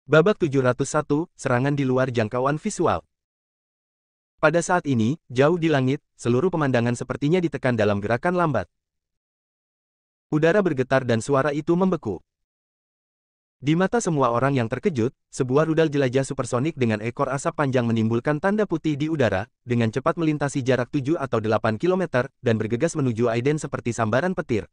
Babak 701, serangan di luar jangkauan visual. Pada saat ini, jauh di langit, seluruh pemandangan sepertinya ditekan dalam gerakan lambat. Udara bergetar dan suara itu membeku. Di mata semua orang yang terkejut, sebuah rudal jelajah supersonik dengan ekor asap panjang menimbulkan tanda putih di udara, dengan cepat melintasi jarak 7 atau 8 km, dan bergegas menuju Aiden seperti sambaran petir.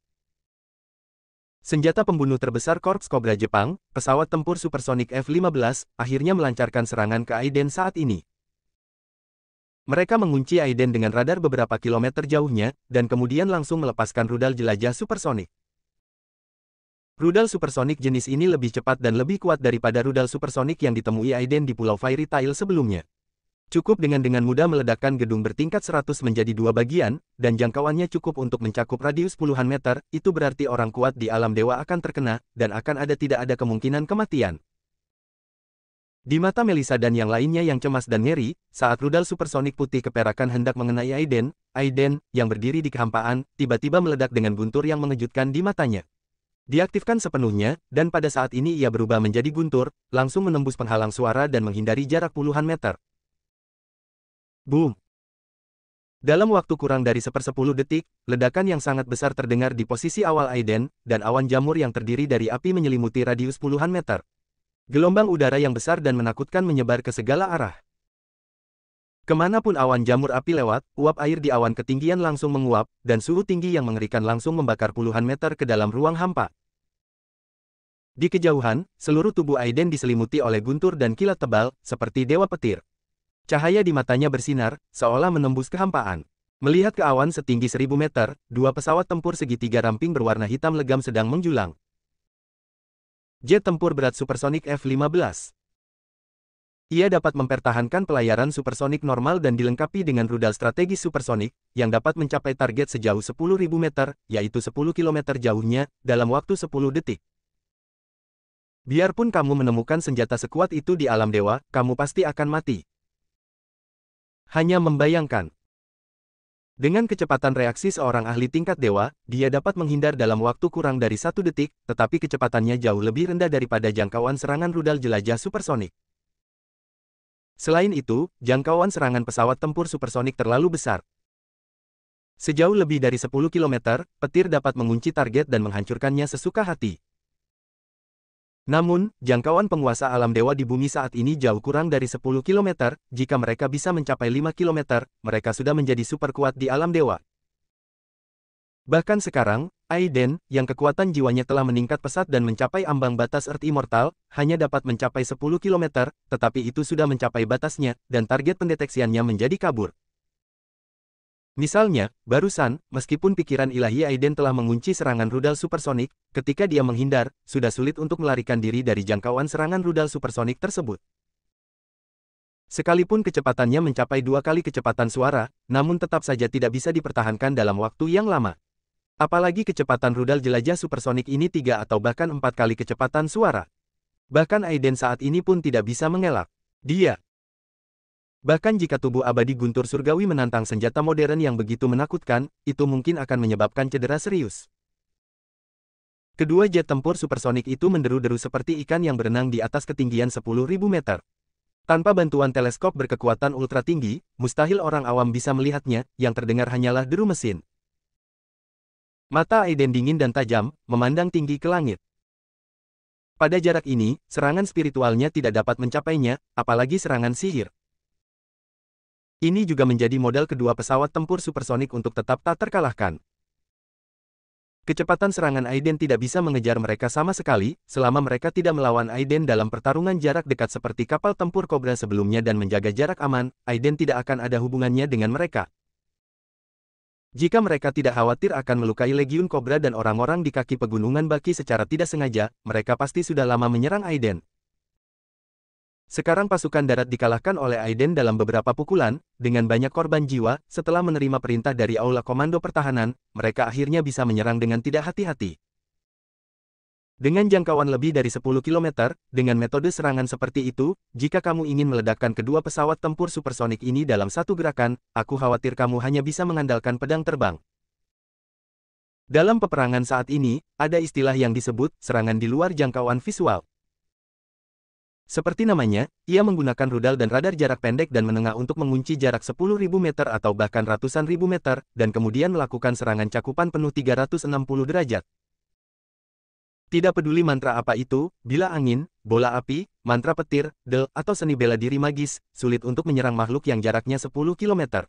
Senjata pembunuh terbesar Korps Cobra Jepang, pesawat tempur supersonik F-15, akhirnya melancarkan serangan ke Aiden saat ini. Mereka mengunci Aiden dengan radar beberapa kilometer jauhnya, dan kemudian langsung melepaskan rudal jelajah supersonik. Rudal supersonik jenis ini lebih cepat dan lebih kuat daripada rudal supersonik yang ditemui Aiden di Pulau Fairy Tail sebelumnya. Cukup dengan mudah meledakkan gedung bertingkat 100 menjadi dua bagian, dan jangkauannya cukup untuk mencakup radius puluhan meter, itu berarti orang kuat di alam dewa akan terkena, dan tidak ada kemungkinan kematian. Di mata Melissa dan yang lainnya yang cemas dan ngeri, saat rudal supersonik putih keperakan hendak mengenai Aiden, yang berdiri di kehampaan, tiba-tiba meledak dengan guntur yang mengejutkan di matanya. Diaktifkan sepenuhnya, dan pada saat ini ia berubah menjadi guntur, langsung menembus penghalang suara dan menghindari jarak puluhan meter. Boom! Dalam waktu kurang dari 1/10 detik, ledakan yang sangat besar terdengar di posisi awal Aiden, dan awan jamur yang terdiri dari api menyelimuti radius puluhan meter. Gelombang udara yang besar dan menakutkan menyebar ke segala arah. Kemanapun awan jamur api lewat, uap air di awan ketinggian langsung menguap, dan suhu tinggi yang mengerikan langsung membakar puluhan meter ke dalam ruang hampa. Di kejauhan, seluruh tubuh Aiden diselimuti oleh guntur dan kilat tebal, seperti dewa petir. Cahaya di matanya bersinar, seolah menembus kehampaan. Melihat ke awan setinggi 1000 meter, dua pesawat tempur segitiga ramping berwarna hitam legam sedang menjulang. Jet tempur berat supersonik F-15. Ia dapat mempertahankan pelayaran supersonik normal dan dilengkapi dengan rudal strategis supersonik, yang dapat mencapai target sejauh 10.000 meter, yaitu 10 km jauhnya, dalam waktu 10 detik. Biarpun kamu menemukan senjata sekuat itu di alam dewa, kamu pasti akan mati. Hanya membayangkan. Dengan kecepatan reaksi seorang ahli tingkat dewa, dia dapat menghindar dalam waktu kurang dari 1 detik, tetapi kecepatannya jauh lebih rendah daripada jangkauan serangan rudal jelajah supersonik. Selain itu, jangkauan serangan pesawat tempur supersonik terlalu besar. Sejauh lebih dari 10 km, petir dapat mengunci target dan menghancurkannya sesuka hati. Namun, jangkauan penguasa alam dewa di bumi saat ini jauh kurang dari 10 km, jika mereka bisa mencapai 5 km, mereka sudah menjadi super kuat di alam dewa. Bahkan sekarang, Aiden, yang kekuatan jiwanya telah meningkat pesat dan mencapai ambang batas Earth Immortal, hanya dapat mencapai 10 km, tetapi itu sudah mencapai batasnya, dan target pendeteksiannya menjadi kabur. Misalnya, barusan, meskipun pikiran ilahi Aiden telah mengunci serangan rudal supersonik, ketika dia menghindar, sudah sulit untuk melarikan diri dari jangkauan serangan rudal supersonik tersebut. Sekalipun kecepatannya mencapai 2 kali kecepatan suara, namun tetap saja tidak bisa dipertahankan dalam waktu yang lama. Apalagi kecepatan rudal jelajah supersonik ini 3 atau bahkan 4 kali kecepatan suara. Bahkan Aiden saat ini pun tidak bisa mengelak. Bahkan jika tubuh abadi guntur surgawi menantang senjata modern yang begitu menakutkan, itu mungkin akan menyebabkan cedera serius. Kedua jet tempur supersonik itu menderu-deru seperti ikan yang berenang di atas ketinggian 10.000 meter. Tanpa bantuan teleskop berkekuatan ultra tinggi, mustahil orang awam bisa melihatnya, yang terdengar hanyalah deru mesin. Mata Aiden dingin dan tajam, memandang tinggi ke langit. Pada jarak ini, serangan spiritualnya tidak dapat mencapainya, apalagi serangan sihir. Ini juga menjadi modal kedua pesawat tempur supersonik untuk tetap tak terkalahkan. Kecepatan serangan Aiden tidak bisa mengejar mereka sama sekali, selama mereka tidak melawan Aiden dalam pertarungan jarak dekat seperti kapal tempur Cobra sebelumnya dan menjaga jarak aman, Aiden tidak akan ada hubungannya dengan mereka. Jika mereka tidak khawatir akan melukai Legiun Cobra dan orang-orang di kaki pegunungan Baki secara tidak sengaja, mereka pasti sudah lama menyerang Aiden. Sekarang pasukan darat dikalahkan oleh Aiden dalam beberapa pukulan, dengan banyak korban jiwa, setelah menerima perintah dari Aula Komando Pertahanan, mereka akhirnya bisa menyerang dengan tidak hati-hati. Dengan jangkauan lebih dari 10 km, dengan metode serangan seperti itu, jika kamu ingin meledakkan kedua pesawat tempur supersonik ini dalam satu gerakan, aku khawatir kamu hanya bisa mengandalkan pedang terbang. Dalam peperangan saat ini, ada istilah yang disebut serangan di luar jangkauan visual. Seperti namanya, ia menggunakan rudal dan radar jarak pendek dan menengah untuk mengunci jarak 10.000 meter atau bahkan ratusan ribu meter, dan kemudian melakukan serangan cakupan penuh 360 derajat. Tidak peduli mantra apa itu, bila angin, bola api, mantra petir, atau seni bela diri magis, sulit untuk menyerang makhluk yang jaraknya 10 km.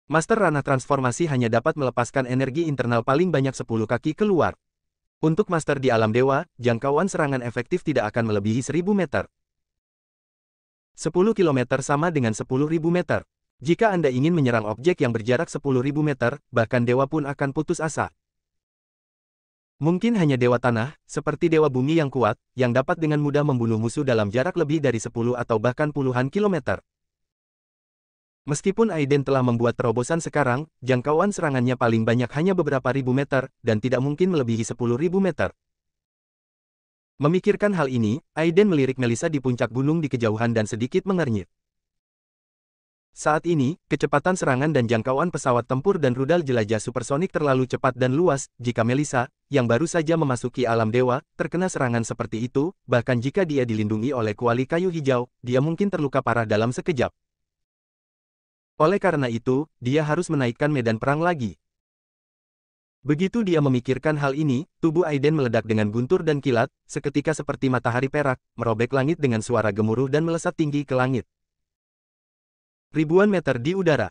Master ranah transformasi hanya dapat melepaskan energi internal paling banyak 10 kaki keluar. Untuk master di alam dewa, jangkauan serangan efektif tidak akan melebihi 1000 meter. 10 km sama dengan 10.000 meter. Jika Anda ingin menyerang objek yang berjarak 10.000 meter, bahkan dewa pun akan putus asa. Mungkin hanya dewa tanah, seperti dewa bumi yang kuat, yang dapat dengan mudah membunuh musuh dalam jarak lebih dari 10 atau bahkan puluhan kilometer. Meskipun Aiden telah membuat terobosan sekarang, jangkauan serangannya paling banyak hanya beberapa ribu meter, dan tidak mungkin melebihi 10.000 meter. Memikirkan hal ini, Aiden melirik Melissa di puncak gunung di kejauhan dan sedikit mengernyit. Saat ini, kecepatan serangan dan jangkauan pesawat tempur dan rudal jelajah supersonik terlalu cepat dan luas, jika Melissa, yang baru saja memasuki alam dewa, terkena serangan seperti itu, bahkan jika dia dilindungi oleh kuali kayu hijau, dia mungkin terluka parah dalam sekejap. Oleh karena itu, dia harus menaikkan medan perang lagi. Begitu dia memikirkan hal ini, tubuh Aiden meledak dengan guntur dan kilat, seketika seperti matahari perak, merobek langit dengan suara gemuruh dan melesat tinggi ke langit. Ribuan meter di udara.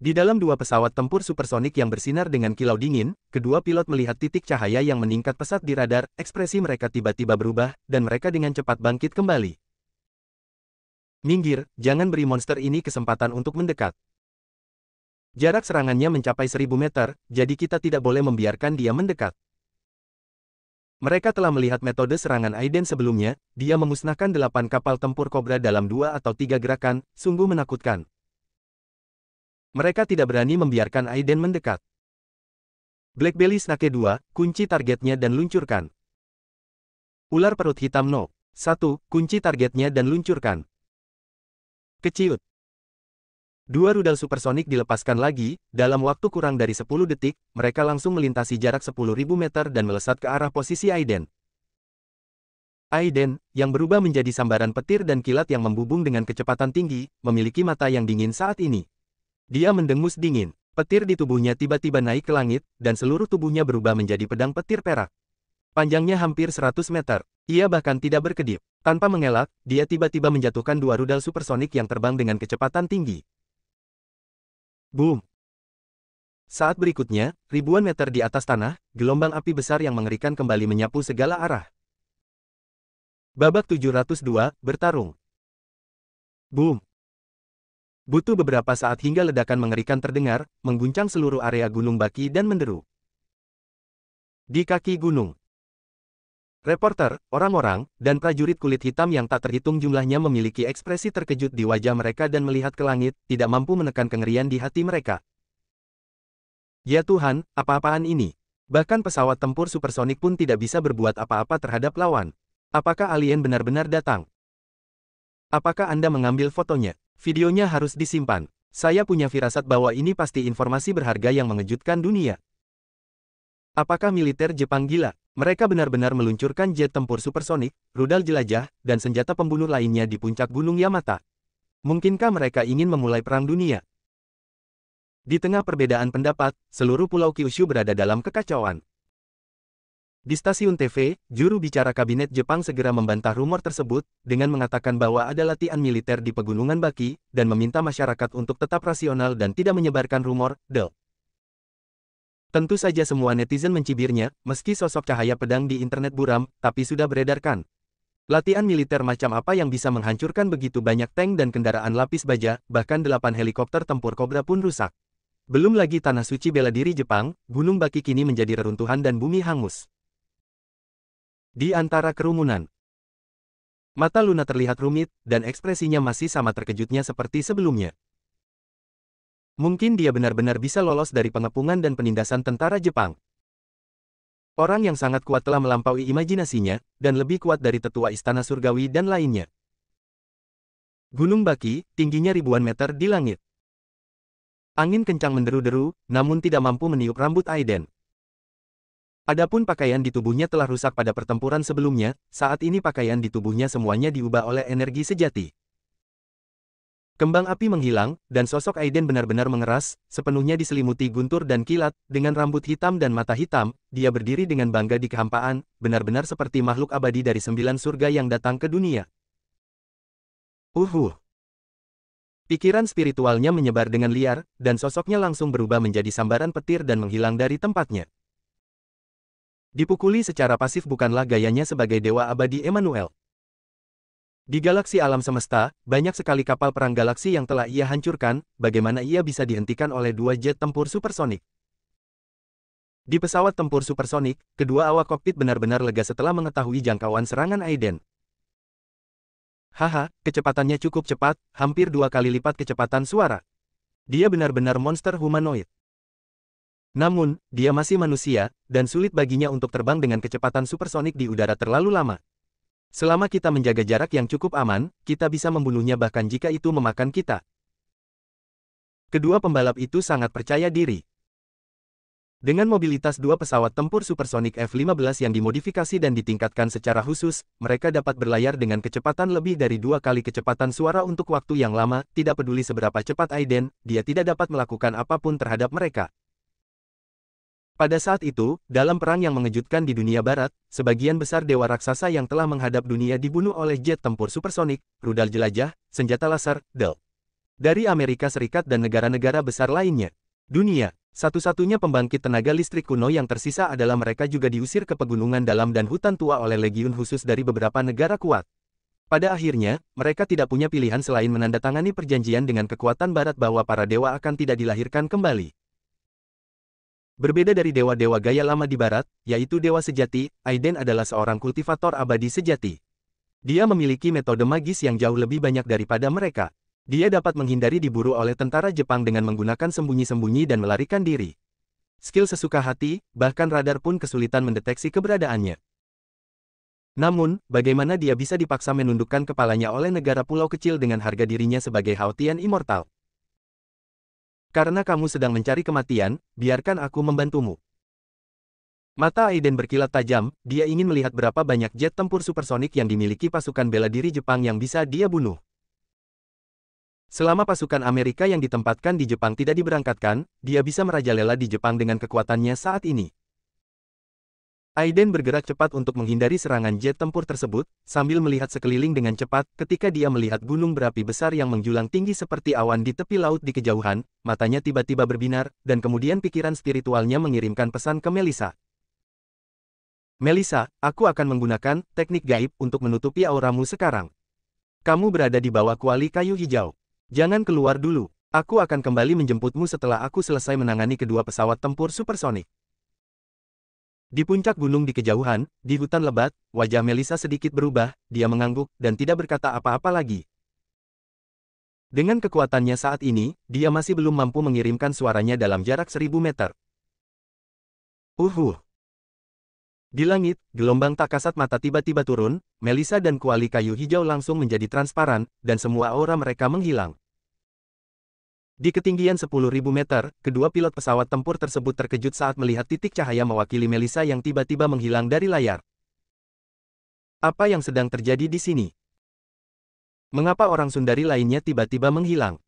Di dalam dua pesawat tempur supersonik yang bersinar dengan kilau dingin, kedua pilot melihat titik cahaya yang meningkat pesat di radar, ekspresi mereka tiba-tiba berubah, dan mereka dengan cepat bangkit kembali. Minggir, jangan beri monster ini kesempatan untuk mendekat. Jarak serangannya mencapai 1000 meter, jadi kita tidak boleh membiarkan dia mendekat. Mereka telah melihat metode serangan Aiden sebelumnya, dia memusnahkan 8 kapal tempur Cobra dalam 2 atau 3 gerakan, sungguh menakutkan. Mereka tidak berani membiarkan Aiden mendekat. Black Belly Snake 2, kunci targetnya dan luncurkan. Ular perut hitam No. 1, kunci targetnya dan luncurkan. Keciut. Dua rudal supersonik dilepaskan lagi, dalam waktu kurang dari 10 detik, mereka langsung melintasi jarak 10.000 meter dan melesat ke arah posisi Aiden. Aiden, yang berubah menjadi sambaran petir dan kilat yang membubung dengan kecepatan tinggi, memiliki mata yang dingin saat ini. Dia mendengus dingin. Petir di tubuhnya tiba-tiba naik ke langit, dan seluruh tubuhnya berubah menjadi pedang petir perak. Panjangnya hampir 100 meter. Ia bahkan tidak berkedip. Tanpa mengelak, dia tiba-tiba menjatuhkan dua rudal supersonik yang terbang dengan kecepatan tinggi. Boom! Saat berikutnya, ribuan meter di atas tanah, gelombang api besar yang mengerikan kembali menyapu segala arah. Babak 702, bertarung. Boom! Butuh beberapa saat hingga ledakan mengerikan terdengar, mengguncang seluruh area Gunung Baki dan menderu. Di kaki gunung. Reporter, orang-orang, dan prajurit kulit hitam yang tak terhitung jumlahnya memiliki ekspresi terkejut di wajah mereka dan melihat ke langit, tidak mampu menekan kengerian di hati mereka. Ya Tuhan, apa-apaan ini? Bahkan pesawat tempur supersonik pun tidak bisa berbuat apa-apa terhadap lawan. Apakah alien benar-benar datang? Apakah Anda mengambil fotonya? Videonya harus disimpan. Saya punya firasat bahwa ini pasti informasi berharga yang mengejutkan dunia. Apakah militer Jepang gila? Mereka benar-benar meluncurkan jet tempur supersonik, rudal jelajah, dan senjata pembunuh lainnya di puncak Gunung Yamata. Mungkinkah mereka ingin memulai perang dunia? Di tengah perbedaan pendapat, seluruh pulau Kyushu berada dalam kekacauan. Di stasiun TV, juru bicara kabinet Jepang segera membantah rumor tersebut, dengan mengatakan bahwa ada latihan militer di Pegunungan Baki, dan meminta masyarakat untuk tetap rasional dan tidak menyebarkan rumor. Tentu saja semua netizen mencibirnya, meski sosok cahaya pedang di internet buram, tapi sudah beredarkan. Latihan militer macam apa yang bisa menghancurkan begitu banyak tank dan kendaraan lapis baja, bahkan 8 helikopter tempur Cobra pun rusak. Belum lagi tanah suci bela diri Jepang, Gunung Baki kini menjadi reruntuhan dan bumi hangus. Di antara kerumunan, mata Luna terlihat rumit, dan ekspresinya masih sama terkejutnya seperti sebelumnya. Mungkin dia benar-benar bisa lolos dari pengepungan dan penindasan tentara Jepang. Orang yang sangat kuat telah melampaui imajinasinya, dan lebih kuat dari tetua istana surgawi dan lainnya. Gunung Baki, tingginya ribuan meter di langit. Angin kencang menderu-deru, namun tidak mampu meniup rambut Aiden. Adapun pakaian di tubuhnya telah rusak pada pertempuran sebelumnya, saat ini pakaian di tubuhnya semuanya diubah oleh energi sejati. Kembang api menghilang, dan sosok Aiden benar-benar mengeras, sepenuhnya diselimuti guntur dan kilat, dengan rambut hitam dan mata hitam, dia berdiri dengan bangga di kehampaan, benar-benar seperti makhluk abadi dari 9 surga yang datang ke dunia. Pikiran spiritualnya menyebar dengan liar, dan sosoknya langsung berubah menjadi sambaran petir dan menghilang dari tempatnya. Dipukuli secara pasif bukanlah gayanya sebagai dewa abadi Emmanuel. Di galaksi alam semesta, banyak sekali kapal perang galaksi yang telah ia hancurkan, bagaimana ia bisa dihentikan oleh 2 jet tempur supersonik. Di pesawat tempur supersonik, kedua awak kokpit benar-benar lega setelah mengetahui jangkauan serangan Aiden. Haha, kecepatannya cukup cepat, hampir 2 kali lipat kecepatan suara. Dia benar-benar monster humanoid. Namun, dia masih manusia, dan sulit baginya untuk terbang dengan kecepatan supersonik di udara terlalu lama. Selama kita menjaga jarak yang cukup aman, kita bisa membunuhnya bahkan jika itu memakan kita. Kedua pembalap itu sangat percaya diri. Dengan mobilitas 2 pesawat tempur supersonik F-15 yang dimodifikasi dan ditingkatkan secara khusus, mereka dapat berlayar dengan kecepatan lebih dari 2 kali kecepatan suara untuk waktu yang lama, tidak peduli seberapa cepat Aiden, dia tidak dapat melakukan apapun terhadap mereka. Pada saat itu, dalam perang yang mengejutkan di dunia barat, sebagian besar dewa raksasa yang telah menghadap dunia dibunuh oleh jet tempur supersonik, rudal jelajah, senjata laser, dari Amerika Serikat dan negara-negara besar lainnya. Dunia, satu-satunya pembangkit tenaga listrik kuno yang tersisa adalah mereka juga diusir ke pegunungan dalam dan hutan tua oleh legiun khusus dari beberapa negara kuat. Pada akhirnya, mereka tidak punya pilihan selain menandatangani perjanjian dengan kekuatan barat bahwa para dewa akan tidak dilahirkan kembali. Berbeda dari dewa-dewa gaya lama di barat, yaitu dewa sejati, Aiden adalah seorang kultivator abadi sejati. Dia memiliki metode magis yang jauh lebih banyak daripada mereka. Dia dapat menghindari diburu oleh tentara Jepang dengan menggunakan sembunyi-sembunyi dan melarikan diri. Skill sesuka hati, bahkan radar pun kesulitan mendeteksi keberadaannya. Namun, bagaimana dia bisa dipaksa menundukkan kepalanya oleh negara pulau kecil dengan harga dirinya sebagai Haotian Immortal? Karena kamu sedang mencari kematian, biarkan aku membantumu. Mata Aiden berkilat tajam, dia ingin melihat berapa banyak jet tempur supersonik yang dimiliki pasukan bela diri Jepang yang bisa dia bunuh. Selama pasukan Amerika yang ditempatkan di Jepang tidak diberangkatkan, dia bisa merajalela di Jepang dengan kekuatannya saat ini. Aiden bergerak cepat untuk menghindari serangan jet tempur tersebut, sambil melihat sekeliling dengan cepat. Ketika dia melihat gunung berapi besar yang menjulang tinggi seperti awan di tepi laut di kejauhan, matanya tiba-tiba berbinar, dan kemudian pikiran spiritualnya mengirimkan pesan ke Melissa. Melissa, aku akan menggunakan teknik gaib untuk menutupi auramu sekarang. Kamu berada di bawah kuali kayu hijau. Jangan keluar dulu. Aku akan kembali menjemputmu setelah aku selesai menangani kedua pesawat tempur supersonik. Di puncak gunung di kejauhan, di hutan lebat, wajah Melissa sedikit berubah, dia mengangguk, dan tidak berkata apa-apa lagi. Dengan kekuatannya saat ini, dia masih belum mampu mengirimkan suaranya dalam jarak 1000 meter. Di langit, gelombang tak kasat mata tiba-tiba turun, Melissa dan kuali kayu hijau langsung menjadi transparan, dan semua aura mereka menghilang. Di ketinggian 10.000 meter, kedua pilot pesawat tempur tersebut terkejut saat melihat titik cahaya mewakili Melissa yang tiba-tiba menghilang dari layar. Apa yang sedang terjadi di sini? Mengapa orang Sundari lainnya tiba-tiba menghilang?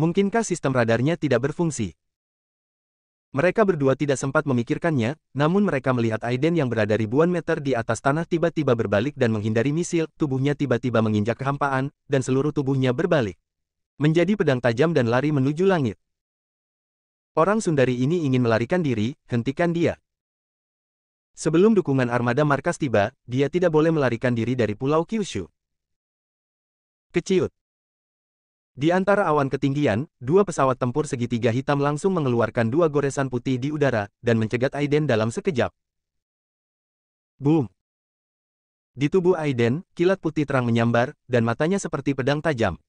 Mungkinkah sistem radarnya tidak berfungsi? Mereka berdua tidak sempat memikirkannya, namun mereka melihat Aiden yang berada ribuan meter di atas tanah tiba-tiba berbalik dan menghindari misil, tubuhnya tiba-tiba menginjak kehampaan, dan seluruh tubuhnya berbalik menjadi pedang tajam dan lari menuju langit. Orang Sundari ini ingin melarikan diri, hentikan dia. Sebelum dukungan armada markas tiba, dia tidak boleh melarikan diri dari Pulau Kyushu. Keciut. Di antara awan ketinggian, 2 pesawat tempur segitiga hitam langsung mengeluarkan 2 goresan putih di udara, dan mencegat Aiden dalam sekejap. Boom! Di tubuh Aiden, kilat putih terang menyambar, dan matanya seperti pedang tajam.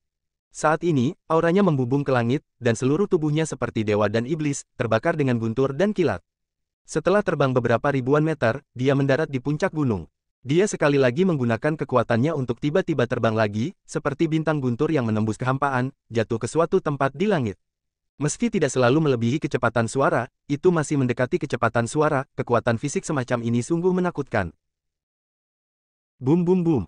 Saat ini, auranya membubung ke langit, dan seluruh tubuhnya seperti dewa dan iblis, terbakar dengan guntur dan kilat. Setelah terbang beberapa ribuan meter, dia mendarat di puncak gunung. Dia sekali lagi menggunakan kekuatannya untuk tiba-tiba terbang lagi, seperti bintang guntur yang menembus kehampaan, jatuh ke suatu tempat di langit. Meski tidak selalu melebihi kecepatan suara, itu masih mendekati kecepatan suara. Kekuatan fisik semacam ini sungguh menakutkan. Boom boom boom.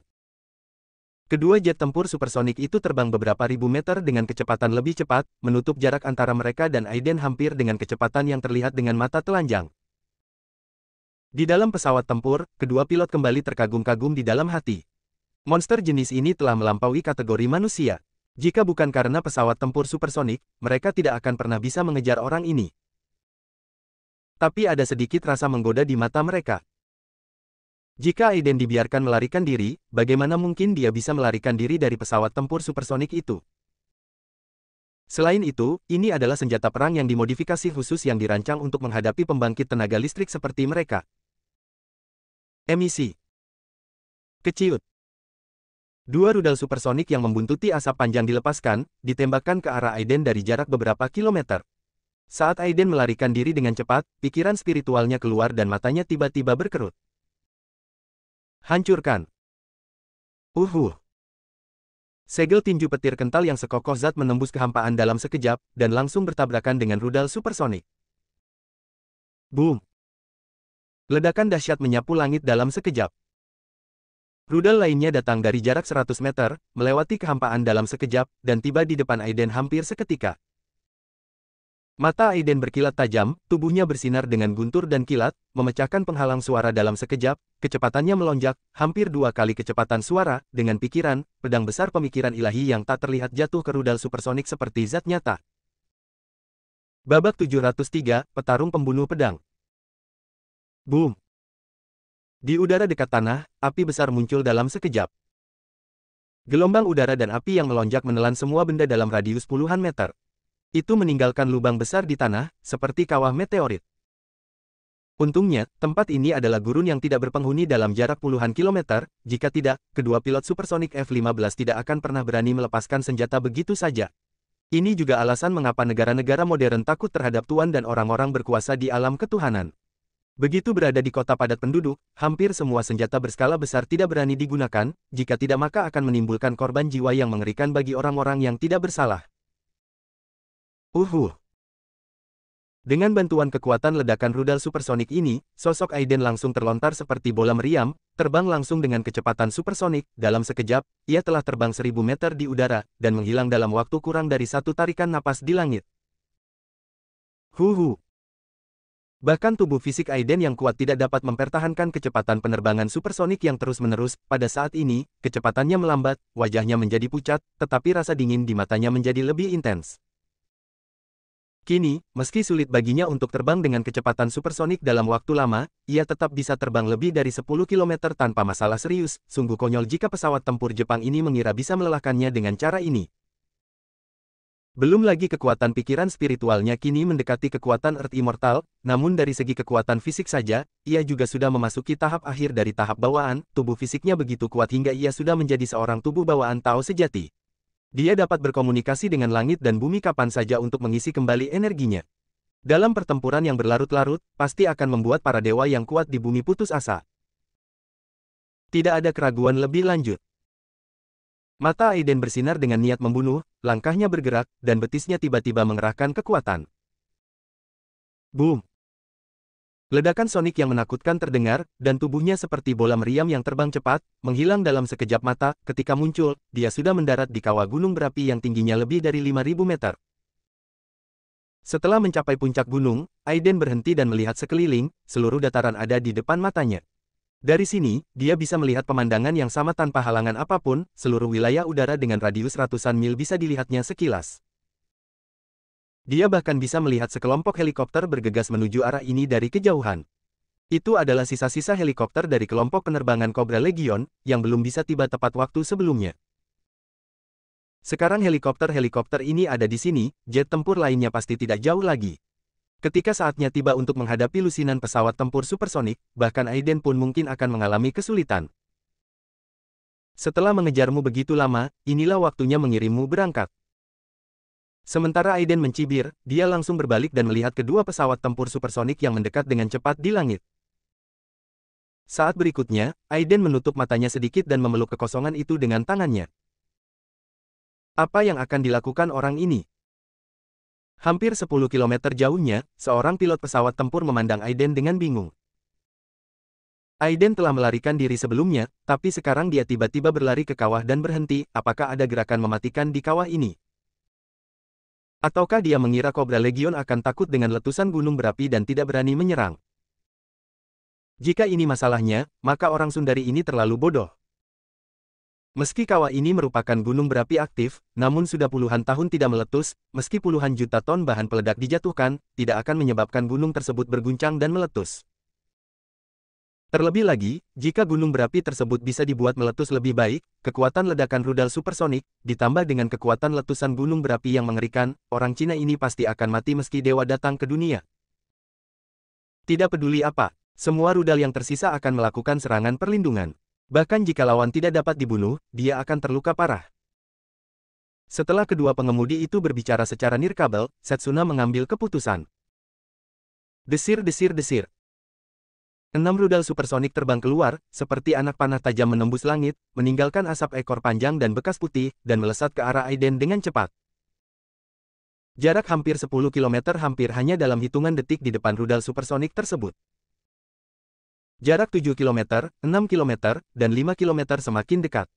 Kedua jet tempur supersonik itu terbang beberapa ribu meter dengan kecepatan lebih cepat, menutup jarak antara mereka dan Aiden hampir dengan kecepatan yang terlihat dengan mata telanjang. Di dalam pesawat tempur, kedua pilot kembali terkagum-kagum di dalam hati. Monster jenis ini telah melampaui kategori manusia. Jika bukan karena pesawat tempur supersonik, mereka tidak akan pernah bisa mengejar orang ini. Tapi ada sedikit rasa menggoda di mata mereka. Jika Aiden dibiarkan melarikan diri, bagaimana mungkin dia bisa melarikan diri dari pesawat tempur supersonik itu? Selain itu, ini adalah senjata perang yang dimodifikasi khusus yang dirancang untuk menghadapi pembangkit tenaga listrik seperti mereka. Emisi keciut. Dua rudal supersonik yang membuntuti asap panjang dilepaskan, ditembakkan ke arah Aiden dari jarak beberapa kilometer. Saat Aiden melarikan diri dengan cepat, pikiran spiritualnya keluar dan matanya tiba-tiba berkerut. Hancurkan. Segel tinju petir kental yang sekokoh zat menembus kehampaan dalam sekejap, dan langsung bertabrakan dengan rudal supersonik. Boom. Ledakan dahsyat menyapu langit dalam sekejap. Rudal lainnya datang dari jarak 100 meter, melewati kehampaan dalam sekejap, dan tiba di depan Aiden hampir seketika. Mata Aiden berkilat tajam, tubuhnya bersinar dengan guntur dan kilat, memecahkan penghalang suara dalam sekejap, kecepatannya melonjak, hampir 2 kali kecepatan suara, dengan pikiran, pedang besar pemikiran ilahi yang tak terlihat jatuh ke rudal supersonik seperti zat nyata. Babak 703, Petarung Pembunuh Pedang. Boom. Di udara dekat tanah, api besar muncul dalam sekejap. Gelombang udara dan api yang melonjak menelan semua benda dalam radius puluhan meter. Itu meninggalkan lubang besar di tanah, seperti kawah meteorit. Untungnya, tempat ini adalah gurun yang tidak berpenghuni dalam jarak puluhan kilometer, jika tidak, kedua pilot supersonik F-15 tidak akan pernah berani melepaskan senjata begitu saja. Ini juga alasan mengapa negara-negara modern takut terhadap Tuan dan orang-orang berkuasa di alam ketuhanan. Begitu berada di kota padat penduduk, hampir semua senjata berskala besar tidak berani digunakan, jika tidak maka akan menimbulkan korban jiwa yang mengerikan bagi orang-orang yang tidak bersalah. Dengan bantuan kekuatan ledakan rudal supersonik ini, sosok Aiden langsung terlontar seperti bola meriam, terbang langsung dengan kecepatan supersonik. Dalam sekejap, ia telah terbang 1000 meter di udara, dan menghilang dalam waktu kurang dari 1 tarikan napas di langit. Bahkan tubuh fisik Aiden yang kuat tidak dapat mempertahankan kecepatan penerbangan supersonik yang terus-menerus. Pada saat ini, kecepatannya melambat, wajahnya menjadi pucat, tetapi rasa dingin di matanya menjadi lebih intens. Kini, meski sulit baginya untuk terbang dengan kecepatan supersonik dalam waktu lama, ia tetap bisa terbang lebih dari 10 km tanpa masalah serius. Sungguh konyol jika pesawat tempur Jepang ini mengira bisa melelahkannya dengan cara ini. Belum lagi kekuatan pikiran spiritualnya kini mendekati kekuatan Earth Immortal, namun dari segi kekuatan fisik saja, ia juga sudah memasuki tahap akhir dari tahap bawaan. Tubuh fisiknya begitu kuat hingga ia sudah menjadi seorang tubuh bawaan Tao sejati. Dia dapat berkomunikasi dengan langit dan bumi kapan saja untuk mengisi kembali energinya. Dalam pertempuran yang berlarut-larut, pasti akan membuat para dewa yang kuat di bumi putus asa. Tidak ada keraguan lebih lanjut. Mata Aiden bersinar dengan niat membunuh, langkahnya bergerak, dan betisnya tiba-tiba mengerahkan kekuatan. Boom! Ledakan sonik yang menakutkan terdengar, dan tubuhnya seperti bola meriam yang terbang cepat, menghilang dalam sekejap mata. Ketika muncul, dia sudah mendarat di kawah gunung berapi yang tingginya lebih dari 5000 meter. Setelah mencapai puncak gunung, Aiden berhenti dan melihat sekeliling, seluruh dataran ada di depan matanya. Dari sini, dia bisa melihat pemandangan yang sama tanpa halangan apapun, seluruh wilayah udara dengan radius ratusan mil bisa dilihatnya sekilas. Dia bahkan bisa melihat sekelompok helikopter bergegas menuju arah ini dari kejauhan. Itu adalah sisa-sisa helikopter dari kelompok penerbangan Cobra Legion, yang belum bisa tiba tepat waktu sebelumnya. Sekarang helikopter-helikopter ini ada di sini, jet tempur lainnya pasti tidak jauh lagi. Ketika saatnya tiba untuk menghadapi lusinan pesawat tempur supersonik, bahkan Aiden pun mungkin akan mengalami kesulitan. Setelah mengejarmu begitu lama, inilah waktunya mengirimmu berangkat. Sementara Aiden mencibir, dia langsung berbalik dan melihat kedua pesawat tempur supersonik yang mendekat dengan cepat di langit. Saat berikutnya, Aiden menutup matanya sedikit dan memeluk kekosongan itu dengan tangannya. Apa yang akan dilakukan orang ini? Hampir 10 kilometer jauhnya, seorang pilot pesawat tempur memandang Aiden dengan bingung. Aiden telah melarikan diri sebelumnya, tapi sekarang dia tiba-tiba berlari ke kawah dan berhenti. Apakah ada gerakan mematikan di kawah ini? Ataukah dia mengira Cobra Legion akan takut dengan letusan gunung berapi dan tidak berani menyerang? Jika ini masalahnya, maka orang Sundari ini terlalu bodoh. Meski kawah ini merupakan gunung berapi aktif, namun sudah puluhan tahun tidak meletus, meski puluhan juta ton bahan peledak dijatuhkan, tidak akan menyebabkan gunung tersebut berguncang dan meletus. Terlebih lagi, jika gunung berapi tersebut bisa dibuat meletus lebih baik, kekuatan ledakan rudal supersonik, ditambah dengan kekuatan letusan gunung berapi yang mengerikan, orang Cina ini pasti akan mati meski dewa datang ke dunia. Tidak peduli apa, semua rudal yang tersisa akan melakukan serangan perlindungan. Bahkan jika lawan tidak dapat dibunuh, dia akan terluka parah. Setelah kedua pengemudi itu berbicara secara nirkabel, Setsuna mengambil keputusan. Desir desir desir. 6 rudal supersonik terbang keluar, seperti anak panah tajam menembus langit, meninggalkan asap ekor panjang dan bekas putih, dan melesat ke arah Aiden dengan cepat. Jarak hampir 10 km hampir hanya dalam hitungan detik di depan rudal supersonik tersebut. Jarak 7 km, 6 km, dan 5 km semakin dekat.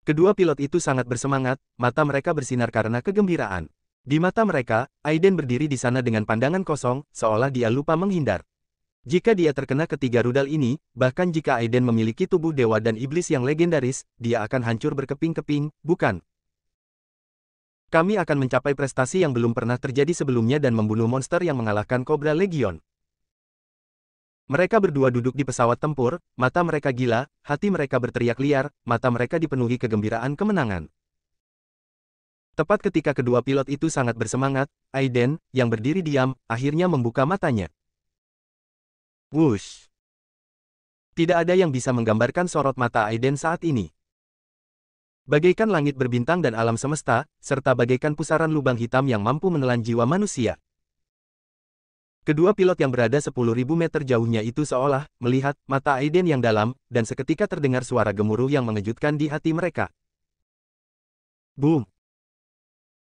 Kedua pilot itu sangat bersemangat, mata mereka bersinar karena kegembiraan. Di mata mereka, Aiden berdiri di sana dengan pandangan kosong, seolah dia lupa menghindar. Jika dia terkena ketiga rudal ini, bahkan jika Aiden memiliki tubuh dewa dan iblis yang legendaris, dia akan hancur berkeping-keping, bukan? Kami akan mencapai prestasi yang belum pernah terjadi sebelumnya dan membunuh monster yang mengalahkan Cobra Legion. Mereka berdua duduk di pesawat tempur, mata mereka gila, hati mereka berteriak liar, mata mereka dipenuhi kegembiraan kemenangan. Tepat ketika kedua pilot itu sangat bersemangat, Aiden, yang berdiri diam, akhirnya membuka matanya. Wush! Tidak ada yang bisa menggambarkan sorot mata Aiden saat ini. Bagaikan langit berbintang dan alam semesta, serta bagaikan pusaran lubang hitam yang mampu menelan jiwa manusia. Kedua pilot yang berada 10.000 meter jauhnya itu seolah melihat mata Aiden yang dalam, dan seketika terdengar suara gemuruh yang mengejutkan di hati mereka. Boom!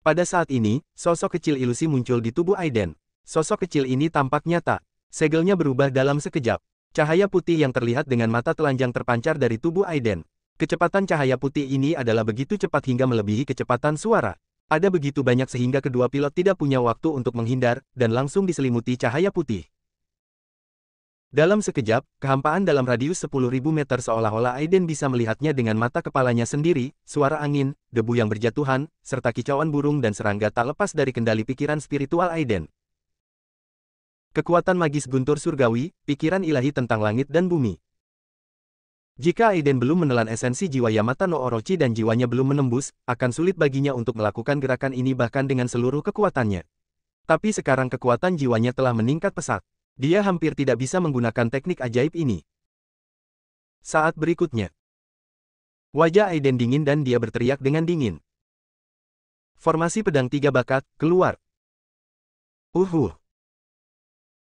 Pada saat ini, sosok kecil ilusi muncul di tubuh Aiden. Sosok kecil ini tampak nyata. Segelnya berubah dalam sekejap. Cahaya putih yang terlihat dengan mata telanjang terpancar dari tubuh Aiden. Kecepatan cahaya putih ini adalah begitu cepat hingga melebihi kecepatan suara. Ada begitu banyak sehingga kedua pilot tidak punya waktu untuk menghindar, dan langsung diselimuti cahaya putih. Dalam sekejap, kehampaan dalam radius 10.000 meter seolah-olah Aiden bisa melihatnya dengan mata kepalanya sendiri, suara angin, debu yang berjatuhan, serta kicauan burung dan serangga tak lepas dari kendali pikiran spiritual Aiden. Kekuatan magis guntur surgawi, pikiran ilahi tentang langit dan bumi. Jika Aiden belum menelan esensi jiwa Yamata no Orochi dan jiwanya belum menembus, akan sulit baginya untuk melakukan gerakan ini bahkan dengan seluruh kekuatannya. Tapi sekarang kekuatan jiwanya telah meningkat pesat. Dia hampir tidak bisa menggunakan teknik ajaib ini. Saat berikutnya, wajah Aiden dingin dan dia berteriak dengan dingin. Formasi pedang tiga bakat, keluar.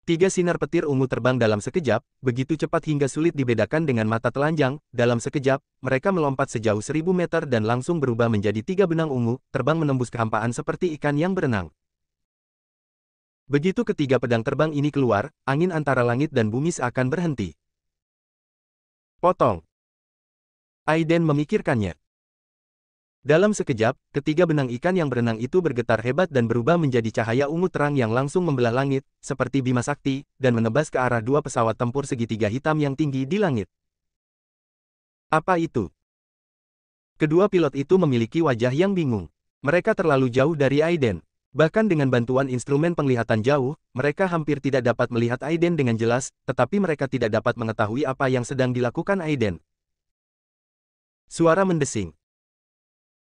3 sinar petir ungu terbang dalam sekejap, begitu cepat hingga sulit dibedakan dengan mata telanjang. Dalam sekejap, mereka melompat sejauh 1000 meter dan langsung berubah menjadi 3 benang ungu, terbang menembus kehampaan seperti ikan yang berenang. Begitu ketiga pedang terbang ini keluar, angin antara langit dan bumi seakan berhenti. Potong. Aiden memikirkannya. Dalam sekejap, ketiga benang ikan yang berenang itu bergetar hebat dan berubah menjadi cahaya ungu terang yang langsung membelah langit, seperti Bima Sakti, dan menebas ke arah 2 pesawat tempur segitiga hitam yang tinggi di langit. Apa itu? Kedua pilot itu memiliki wajah yang bingung. Mereka terlalu jauh dari Aiden. Bahkan dengan bantuan instrumen penglihatan jauh, mereka hampir tidak dapat melihat Aiden dengan jelas, tetapi mereka tidak dapat mengetahui apa yang sedang dilakukan Aiden. Suara mendesing.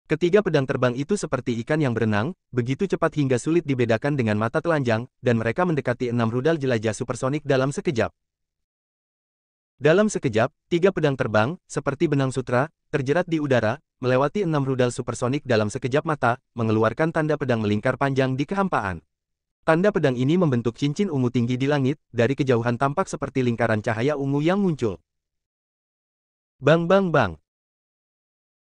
Ketiga pedang terbang itu seperti ikan yang berenang, begitu cepat hingga sulit dibedakan dengan mata telanjang, dan mereka mendekati 6 rudal jelajah supersonik dalam sekejap. Dalam sekejap, 3 pedang terbang, seperti benang sutra, terjerat di udara, melewati 6 rudal supersonik dalam sekejap mata, mengeluarkan tanda pedang melingkar panjang di kehampaan. Tanda pedang ini membentuk cincin ungu tinggi di langit, dari kejauhan tampak seperti lingkaran cahaya ungu yang muncul. Bang bang bang.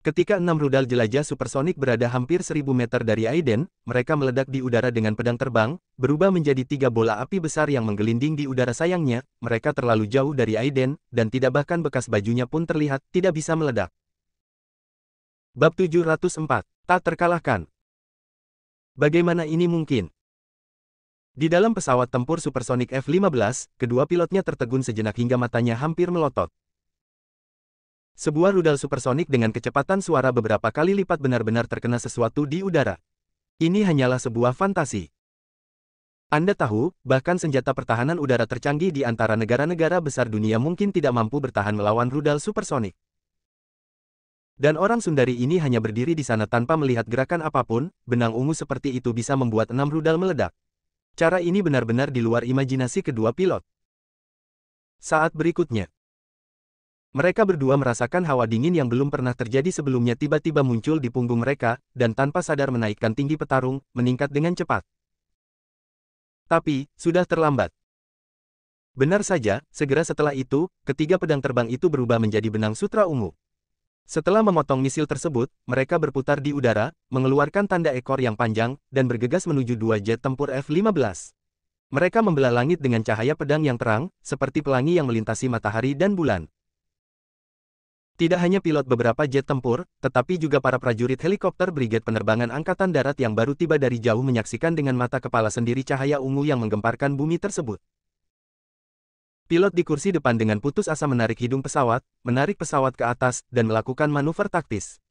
Ketika 6 rudal jelajah supersonik berada hampir 1000 meter dari Aiden, mereka meledak di udara dengan pedang terbang, berubah menjadi 3 bola api besar yang menggelinding di udara. Sayangnya, mereka terlalu jauh dari Aiden, dan tidak bahkan bekas bajunya pun terlihat, tidak bisa meledak. Bab 704. Tak terkalahkan. Bagaimana ini mungkin? Di dalam pesawat tempur supersonik F-15, kedua pilotnya tertegun sejenak hingga matanya hampir melotot. Sebuah rudal supersonik dengan kecepatan suara beberapa kali lipat benar-benar terkena sesuatu di udara. Ini hanyalah sebuah fantasi. Anda tahu, bahkan senjata pertahanan udara tercanggih di antara negara-negara besar dunia mungkin tidak mampu bertahan melawan rudal supersonik. Dan orang Sundari ini hanya berdiri di sana tanpa melihat gerakan apapun. Benang ungu seperti itu bisa membuat 6 rudal meledak. Cara ini benar-benar di luar imajinasi kedua pilot. Saat berikutnya, mereka berdua merasakan hawa dingin yang belum pernah terjadi sebelumnya tiba-tiba muncul di punggung mereka, dan tanpa sadar menaikkan tinggi petarung, meningkat dengan cepat. Tapi, sudah terlambat. Benar saja, segera setelah itu, ketiga pedang terbang itu berubah menjadi benang sutra ungu. Setelah memotong misil tersebut, mereka berputar di udara, mengeluarkan tanda ekor yang panjang, dan bergegas menuju 2 jet tempur F-15. Mereka membelah langit dengan cahaya pedang yang terang, seperti pelangi yang melintasi matahari dan bulan. Tidak hanya pilot beberapa jet tempur, tetapi juga para prajurit helikopter Brigade Penerbangan Angkatan Darat yang baru tiba dari jauh menyaksikan dengan mata kepala sendiri cahaya ungu yang menggemparkan bumi tersebut. Pilot di kursi depan dengan putus asa menarik hidung pesawat, menarik pesawat ke atas, dan melakukan manuver taktis.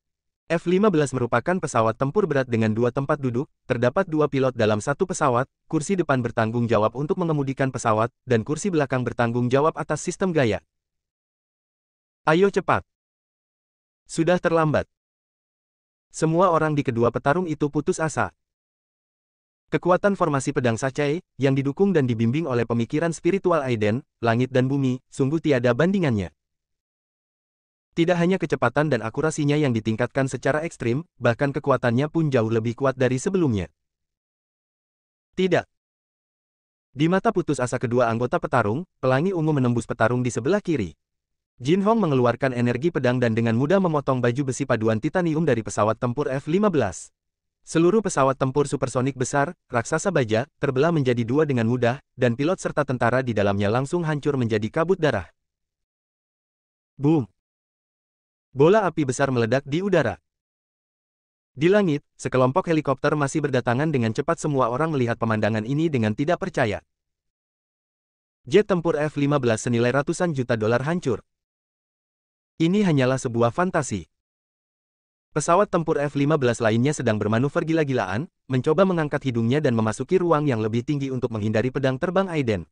F-15 merupakan pesawat tempur berat dengan 2 tempat duduk, terdapat 2 pilot dalam satu pesawat, kursi depan bertanggung jawab untuk mengemudikan pesawat, dan kursi belakang bertanggung jawab atas sistem gaya. Ayo cepat! Sudah terlambat. Semua orang di kedua petarung itu putus asa. Kekuatan formasi pedang Sacai, yang didukung dan dibimbing oleh pemikiran spiritual Aiden, langit dan bumi, sungguh tiada bandingannya. Tidak hanya kecepatan dan akurasinya yang ditingkatkan secara ekstrim, bahkan kekuatannya pun jauh lebih kuat dari sebelumnya. Tidak. Di mata putus asa kedua anggota petarung, pelangi ungu menembus petarung di sebelah kiri. Jin Hong mengeluarkan energi pedang dan dengan mudah memotong baju besi paduan titanium dari pesawat tempur F-15. Seluruh pesawat tempur supersonik besar, raksasa baja, terbelah menjadi 2 dengan mudah, dan pilot serta tentara di dalamnya langsung hancur menjadi kabut darah. Boom! Bola api besar meledak di udara. Di langit, sekelompok helikopter masih berdatangan dengan cepat. Semua orang melihat pemandangan ini dengan tidak percaya. Jet tempur F-15 senilai ratusan juta dolar hancur. Ini hanyalah sebuah fantasi. Pesawat tempur F-15 lainnya sedang bermanuver gila-gilaan, mencoba mengangkat hidungnya dan memasuki ruang yang lebih tinggi untuk menghindari pedang terbang Aiden.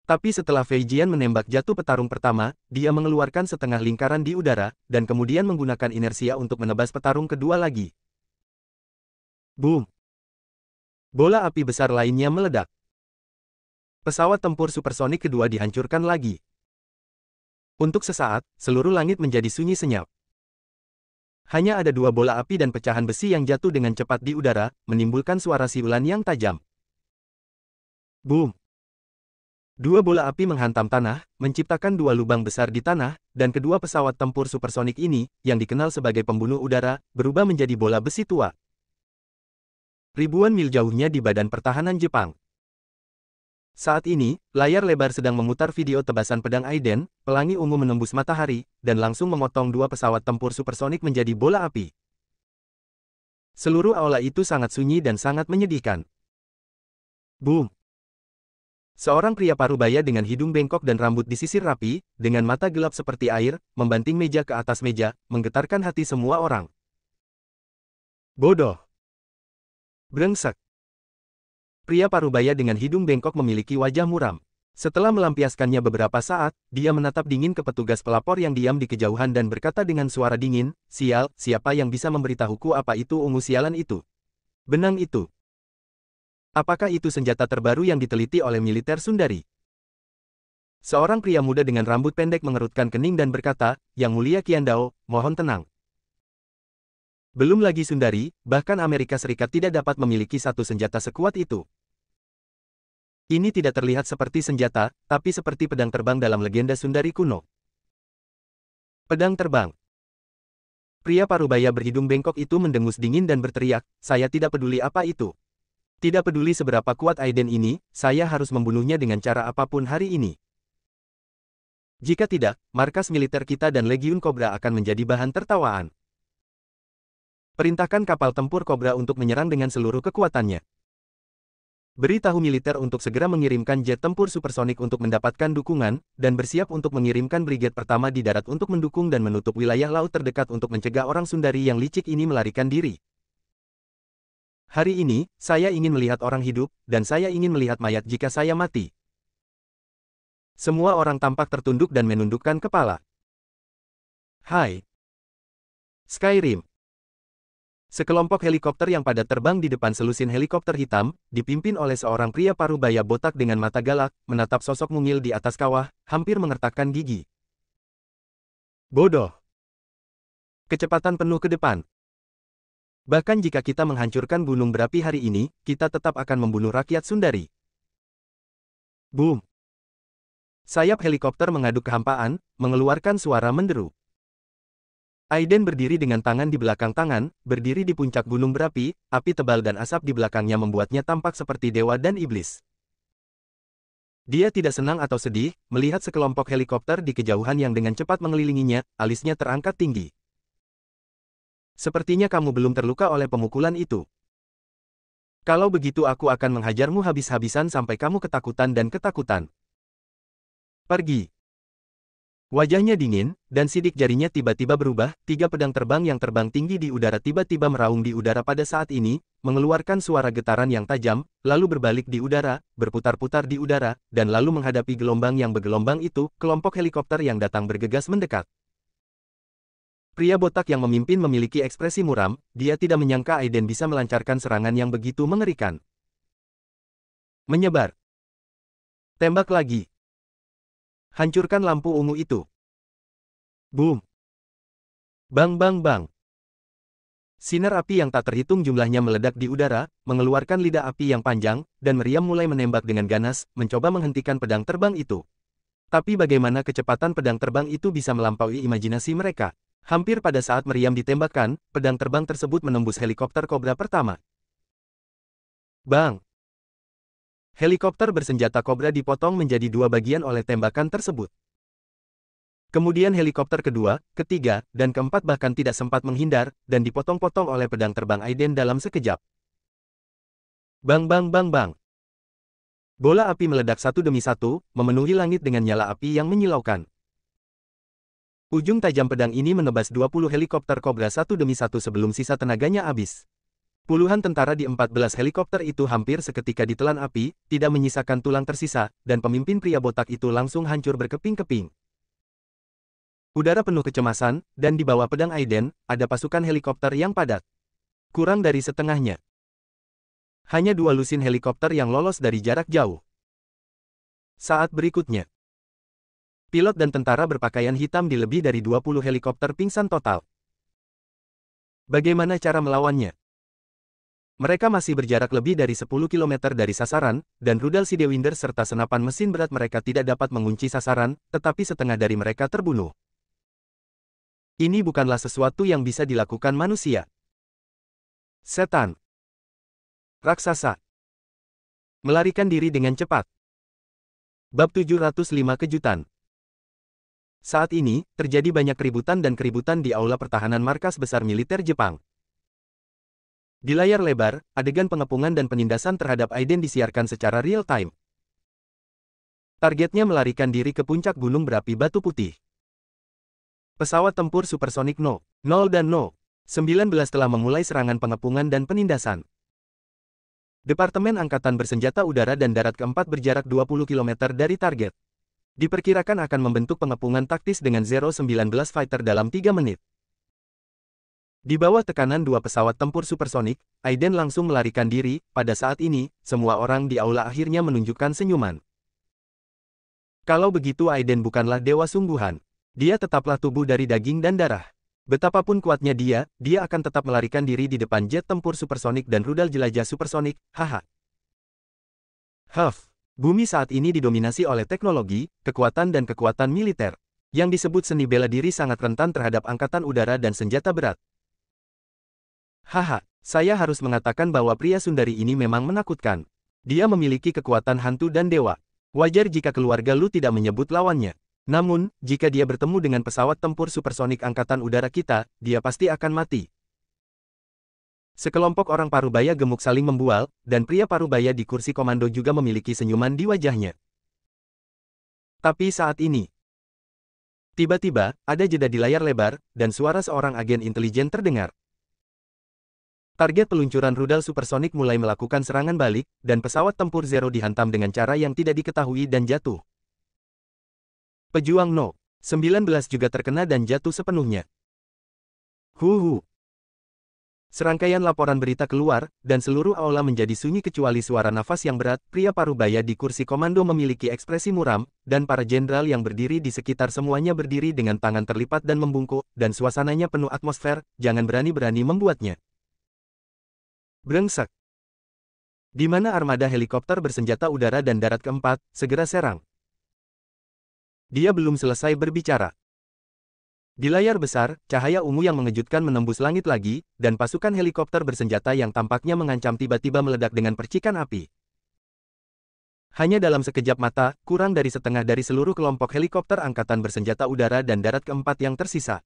Tapi setelah Fei Jian menembak jatuh petarung pertama, dia mengeluarkan setengah lingkaran di udara, dan kemudian menggunakan inersia untuk menebas petarung kedua lagi. Boom! Bola api besar lainnya meledak. Pesawat tempur supersonik kedua dihancurkan lagi. Untuk sesaat, seluruh langit menjadi sunyi senyap. Hanya ada 2 bola api dan pecahan besi yang jatuh dengan cepat di udara, menimbulkan suara siulan yang tajam. Boom! 2 bola api menghantam tanah, menciptakan 2 lubang besar di tanah, dan kedua pesawat tempur supersonik ini, yang dikenal sebagai pembunuh udara, berubah menjadi bola besi tua. Ribuan mil jauhnya di badan pertahanan Jepang. Saat ini, layar lebar sedang memutar video tebasan pedang Aiden, pelangi ungu menembus matahari, dan langsung memotong 2 pesawat tempur supersonik menjadi bola api. Seluruh aula itu sangat sunyi dan sangat menyedihkan. Boom! Seorang pria parubaya dengan hidung bengkok dan rambut disisir rapi, dengan mata gelap seperti air, membanting meja ke atas meja, menggetarkan hati semua orang. Bodoh! Brengsek! Pria parubaya dengan hidung bengkok memiliki wajah muram. Setelah melampiaskannya beberapa saat, dia menatap dingin ke petugas pelapor yang diam di kejauhan dan berkata dengan suara dingin, "Sial, siapa yang bisa memberitahuku apa itu ungu sialan itu? Benang itu. Apakah itu senjata terbaru yang diteliti oleh militer Sundari?" Seorang pria muda dengan rambut pendek mengerutkan kening dan berkata, "Yang Mulia Qiandao, mohon tenang. Belum lagi Sundari, bahkan Amerika Serikat tidak dapat memiliki satu senjata sekuat itu. Ini tidak terlihat seperti senjata, tapi seperti pedang terbang dalam legenda Sundari kuno." Pedang terbang. Pria parubaya berhidung bengkok itu mendengus dingin dan berteriak, "Saya tidak peduli apa itu. Tidak peduli seberapa kuat Aiden ini, saya harus membunuhnya dengan cara apapun hari ini. Jika tidak, markas militer kita dan Legiun Cobra akan menjadi bahan tertawaan. Perintahkan kapal tempur Cobra untuk menyerang dengan seluruh kekuatannya. Beritahu militer untuk segera mengirimkan jet tempur supersonik untuk mendapatkan dukungan, dan bersiap untuk mengirimkan brigade pertama di darat untuk mendukung dan menutup wilayah laut terdekat untuk mencegah orang Sundari yang licik ini melarikan diri. Hari ini, saya ingin melihat orang hidup, dan saya ingin melihat mayat jika saya mati." Semua orang tampak tertunduk dan menundukkan kepala. Hai. Skyrim. Sekelompok helikopter yang padat terbang di depan selusin helikopter hitam, dipimpin oleh seorang pria parubaya botak dengan mata galak, menatap sosok mungil di atas kawah, hampir mengertakkan gigi. Bodoh. Kecepatan penuh ke depan. Bahkan jika kita menghancurkan gunung berapi hari ini, kita tetap akan membunuh rakyat Sundari. Boom. Sayap helikopter mengaduk kehampaan, mengeluarkan suara menderu. Aiden berdiri dengan tangan di belakang tangan, berdiri di puncak gunung berapi, api tebal dan asap di belakangnya membuatnya tampak seperti dewa dan iblis. Dia tidak senang atau sedih, melihat sekelompok helikopter di kejauhan yang dengan cepat mengelilinginya, alisnya terangkat tinggi. "Sepertinya kamu belum terluka oleh pemukulan itu. Kalau begitu aku akan menghajarmu habis-habisan sampai kamu ketakutan dan ketakutan. Pergi." Wajahnya dingin, dan sidik jarinya tiba-tiba berubah, 3 pedang terbang yang terbang tinggi di udara tiba-tiba meraung di udara pada saat ini, mengeluarkan suara getaran yang tajam, lalu berbalik di udara, berputar-putar di udara, dan lalu menghadapi gelombang yang bergelombang itu, kelompok helikopter yang datang bergegas mendekat. Pria botak yang memimpin memiliki ekspresi muram, dia tidak menyangka Aiden bisa melancarkan serangan yang begitu mengerikan. Menyebar. Tembak lagi. Hancurkan lampu ungu itu. Boom. Bang bang bang. Sinar api yang tak terhitung jumlahnya meledak di udara, mengeluarkan lidah api yang panjang, dan meriam mulai menembak dengan ganas, mencoba menghentikan pedang terbang itu. Tapi bagaimana kecepatan pedang terbang itu bisa melampaui imajinasi mereka? Hampir pada saat meriam ditembakkan, pedang terbang tersebut menembus helikopter Cobra pertama. Bang! Helikopter bersenjata Cobra dipotong menjadi 2 bagian oleh tembakan tersebut. Kemudian helikopter kedua, ketiga, dan keempat bahkan tidak sempat menghindar, dan dipotong-potong oleh pedang terbang Aiden dalam sekejap. Bang bang bang bang. Bola api meledak satu demi satu, memenuhi langit dengan nyala api yang menyilaukan. Ujung tajam pedang ini menebas 20 helikopter Cobra satu demi satu sebelum sisa tenaganya habis. Puluhan tentara di 14 helikopter itu hampir seketika ditelan api, tidak menyisakan tulang tersisa, dan pemimpin pria botak itu langsung hancur berkeping-keping. Udara penuh kecemasan, dan di bawah pedang Aiden, ada pasukan helikopter yang padat. Kurang dari setengahnya. Hanya 2 lusin helikopter yang lolos dari jarak jauh. Saat berikutnya. Pilot dan tentara berpakaian hitam di lebih dari 20 helikopter pingsan total. Bagaimana cara melawannya? Mereka masih berjarak lebih dari 10 km dari sasaran, dan rudal Sidewinder serta senapan mesin berat mereka tidak dapat mengunci sasaran, tetapi setengah dari mereka terbunuh. Ini bukanlah sesuatu yang bisa dilakukan manusia. Setan. Raksasa. Melarikan diri dengan cepat. Bab 705 Kejutan. Saat ini, terjadi banyak keributan di aula pertahanan markas besar militer Jepang. Di layar lebar, adegan pengepungan dan penindasan terhadap Aiden disiarkan secara real-time. Targetnya melarikan diri ke puncak gunung berapi Batu Putih. Pesawat tempur supersonik No. 0 dan No. 19 telah memulai serangan pengepungan dan penindasan. Departemen Angkatan Bersenjata Udara dan Darat keempat berjarak 20 km dari target. Diperkirakan akan membentuk pengepungan taktis dengan 0-19 fighter dalam 3 menit. Di bawah tekanan 2 pesawat tempur supersonik, Aiden langsung melarikan diri. Pada saat ini, semua orang di aula akhirnya menunjukkan senyuman. Kalau begitu Aiden bukanlah dewa sungguhan. Dia tetaplah tubuh dari daging dan darah. Betapapun kuatnya dia akan tetap melarikan diri di depan jet tempur supersonik dan rudal jelajah supersonik, haha. Bumi saat ini didominasi oleh teknologi, kekuatan dan kekuatan militer. Yang disebut seni bela diri sangat rentan terhadap angkatan udara dan senjata berat. Haha, saya harus mengatakan bahwa pria sundari ini memang menakutkan. Dia memiliki kekuatan hantu dan dewa. Wajar jika keluarga Lu tidak menyebut lawannya. Namun, jika dia bertemu dengan pesawat tempur supersonik angkatan udara kita, dia pasti akan mati. Sekelompok orang parubaya gemuk saling membual, dan pria parubaya di kursi komando juga memiliki senyuman di wajahnya. Tapi saat ini, tiba-tiba, ada jeda di layar lebar, dan suara seorang agen intelijen terdengar. Target peluncuran rudal supersonik mulai melakukan serangan balik, dan pesawat tempur Zero dihantam dengan cara yang tidak diketahui dan jatuh. Pejuang No. 19 juga terkena dan jatuh sepenuhnya. Serangkaian laporan berita keluar, dan seluruh aula menjadi sunyi kecuali suara nafas yang berat. Pria parubaya di kursi komando memiliki ekspresi muram, dan para jenderal yang berdiri di sekitar semuanya berdiri dengan tangan terlipat dan membungkuk, dan suasananya penuh atmosfer, jangan berani-berani membuatnya. Brengsek. Di mana armada helikopter bersenjata udara dan darat keempat, segera serang. Dia belum selesai berbicara. Di layar besar, cahaya ungu yang mengejutkan menembus langit lagi, dan pasukan helikopter bersenjata yang tampaknya mengancam tiba-tiba meledak dengan percikan api. Hanya dalam sekejap mata, kurang dari setengah dari seluruh kelompok helikopter angkatan bersenjata udara dan darat keempat yang tersisa.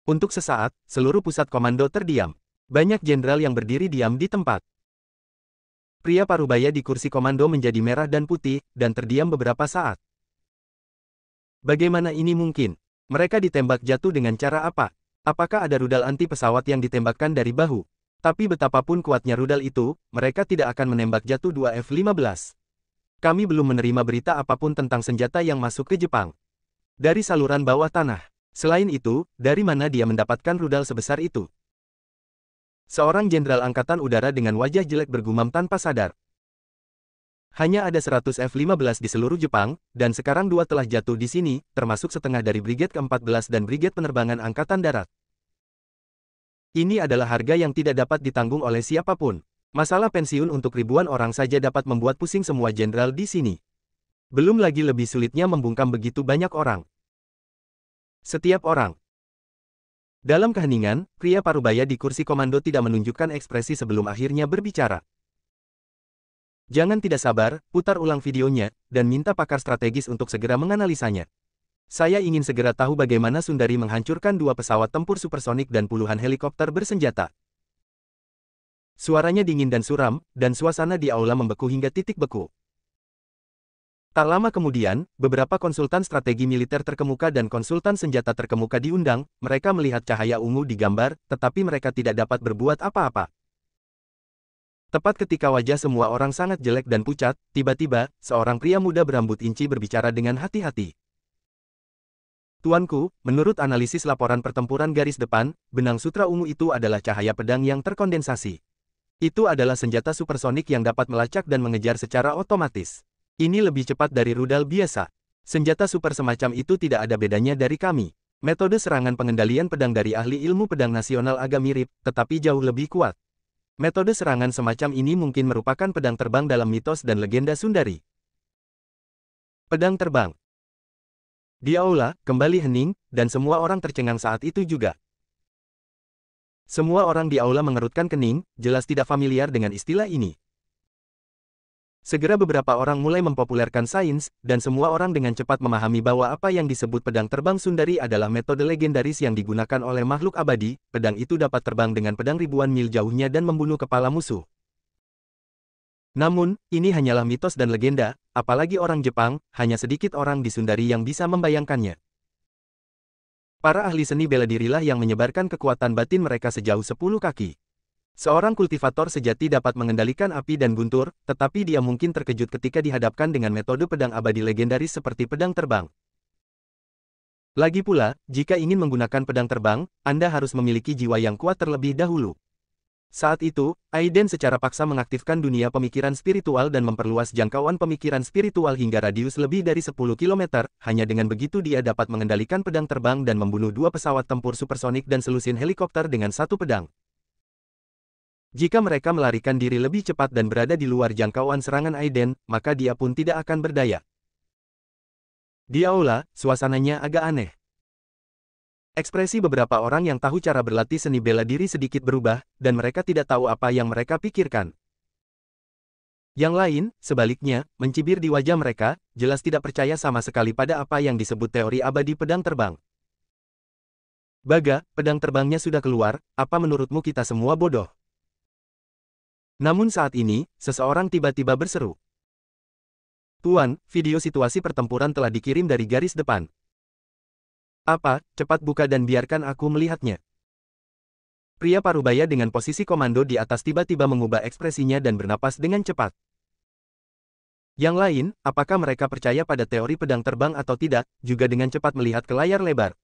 Untuk sesaat, seluruh pusat komando terdiam. Banyak jenderal yang berdiri diam di tempat. Pria parubaya di kursi komando menjadi merah dan putih, dan terdiam beberapa saat. Bagaimana ini mungkin? Mereka ditembak jatuh dengan cara apa? Apakah ada rudal anti pesawat yang ditembakkan dari bahu? Tapi betapapun kuatnya rudal itu, mereka tidak akan menembak jatuh dua F-15. Kami belum menerima berita apapun tentang senjata yang masuk ke Jepang. Dari saluran bawah tanah. Selain itu, dari mana dia mendapatkan rudal sebesar itu? Seorang jenderal angkatan udara dengan wajah jelek bergumam tanpa sadar. Hanya ada 100 F-15 di seluruh Jepang, dan sekarang 2 telah jatuh di sini, termasuk setengah dari Brigade ke-14 dan Brigade Penerbangan Angkatan Darat. Ini adalah harga yang tidak dapat ditanggung oleh siapapun. Masalah pensiun untuk ribuan orang saja dapat membuat pusing semua jenderal di sini. Belum lagi lebih sulitnya membungkam begitu banyak orang. Setiap orang. Dalam keheningan, pria parubaya di kursi komando tidak menunjukkan ekspresi sebelum akhirnya berbicara. Jangan tidak sabar, putar ulang videonya, dan minta pakar strategis untuk segera menganalisanya. Saya ingin segera tahu bagaimana Sundari menghancurkan 2 pesawat tempur supersonik dan puluhan helikopter bersenjata. Suaranya dingin dan suram, dan suasana di aula membeku hingga titik beku. Tak lama kemudian, beberapa konsultan strategi militer terkemuka dan konsultan senjata terkemuka diundang. Mereka melihat cahaya ungu di gambar, tetapi mereka tidak dapat berbuat apa-apa. Tepat ketika wajah semua orang sangat jelek dan pucat, tiba-tiba, seorang pria muda berambut inci berbicara dengan hati-hati. Tuanku, menurut analisis laporan pertempuran garis depan, benang sutra ungu itu adalah cahaya pedang yang terkondensasi. Itu adalah senjata supersonik yang dapat melacak dan mengejar secara otomatis. Ini lebih cepat dari rudal biasa. Senjata super semacam itu tidak ada bedanya dari kami. Metode serangan pengendalian pedang dari ahli ilmu pedang nasional agak mirip, tetapi jauh lebih kuat. Metode serangan semacam ini mungkin merupakan pedang terbang dalam mitos dan legenda Sundari. Pedang terbang. Di aula, kembali hening, dan semua orang tercengang saat itu juga. Semua orang di aula mengerutkan kening, jelas tidak familiar dengan istilah ini. Segera beberapa orang mulai mempopulerkan sains, dan semua orang dengan cepat memahami bahwa apa yang disebut pedang terbang Sundari adalah metode legendaris yang digunakan oleh makhluk abadi. Pedang itu dapat terbang dengan pedang ribuan mil jauhnya dan membunuh kepala musuh. Namun, ini hanyalah mitos dan legenda, apalagi orang Jepang, hanya sedikit orang di Sundari yang bisa membayangkannya. Para ahli seni bela dirilah yang menyebarkan kekuatan batin mereka sejauh 10 kaki. Seorang kultivator sejati dapat mengendalikan api dan guntur, tetapi dia mungkin terkejut ketika dihadapkan dengan metode pedang abadi legendaris seperti pedang terbang. Lagi pula, jika ingin menggunakan pedang terbang, Anda harus memiliki jiwa yang kuat terlebih dahulu. Saat itu, Aiden secara paksa mengaktifkan dunia pemikiran spiritual dan memperluas jangkauan pemikiran spiritual hingga radius lebih dari 10 km. Hanya dengan begitu dia dapat mengendalikan pedang terbang dan membunuh 2 pesawat tempur supersonik dan selusin helikopter dengan 1 pedang. Jika mereka melarikan diri lebih cepat dan berada di luar jangkauan serangan Aiden, maka dia pun tidak akan berdaya. Di aula, suasananya agak aneh. Ekspresi beberapa orang yang tahu cara berlatih seni bela diri sedikit berubah, dan mereka tidak tahu apa yang mereka pikirkan. Yang lain, sebaliknya, mencibir di wajah mereka, jelas tidak percaya sama sekali pada apa yang disebut teori abadi pedang terbang. Baga, pedang terbangnya sudah keluar, apa menurutmu kita semua bodoh? Namun saat ini, seseorang tiba-tiba berseru. Tuan, video situasi pertempuran telah dikirim dari garis depan. Apa, cepat buka dan biarkan aku melihatnya. Pria parubaya dengan posisi komando di atas tiba-tiba mengubah ekspresinya dan bernapas dengan cepat. Yang lain, apakah mereka percaya pada teori pedang terbang atau tidak, juga dengan cepat melihat ke layar lebar.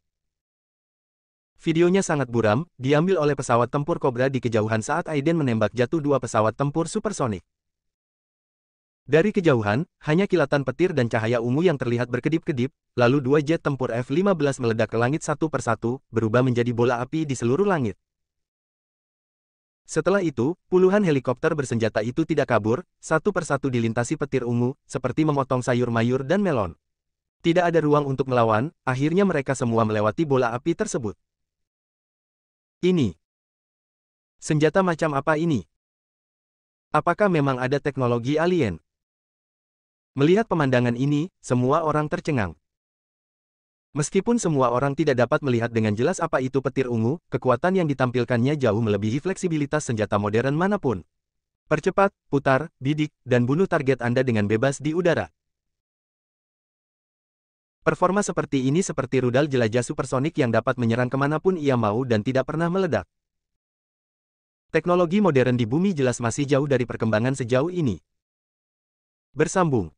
Videonya sangat buram, diambil oleh pesawat tempur Cobra di kejauhan saat Aiden menembak jatuh dua pesawat tempur supersonik. Dari kejauhan, hanya kilatan petir dan cahaya ungu yang terlihat berkedip-kedip, lalu dua jet tempur F-15 meledak ke langit satu persatu, berubah menjadi bola api di seluruh langit. Setelah itu, puluhan helikopter bersenjata itu tidak kabur, satu persatu dilintasi petir ungu, seperti memotong sayur mayur dan melon. Tidak ada ruang untuk melawan, akhirnya mereka semua melewati bola api tersebut. Ini. Senjata macam apa ini? Apakah memang ada teknologi alien? Melihat pemandangan ini, semua orang tercengang. Meskipun semua orang tidak dapat melihat dengan jelas apa itu petir ungu, kekuatan yang ditampilkannya jauh melebihi fleksibilitas senjata modern manapun. Percepat, putar, bidik, dan bunuh target Anda dengan bebas di udara. Performa seperti ini seperti rudal jelajah supersonik yang dapat menyerang kemanapun ia mau dan tidak pernah meledak. Teknologi modern di bumi jelas masih jauh dari perkembangan sejauh ini. Bersambung.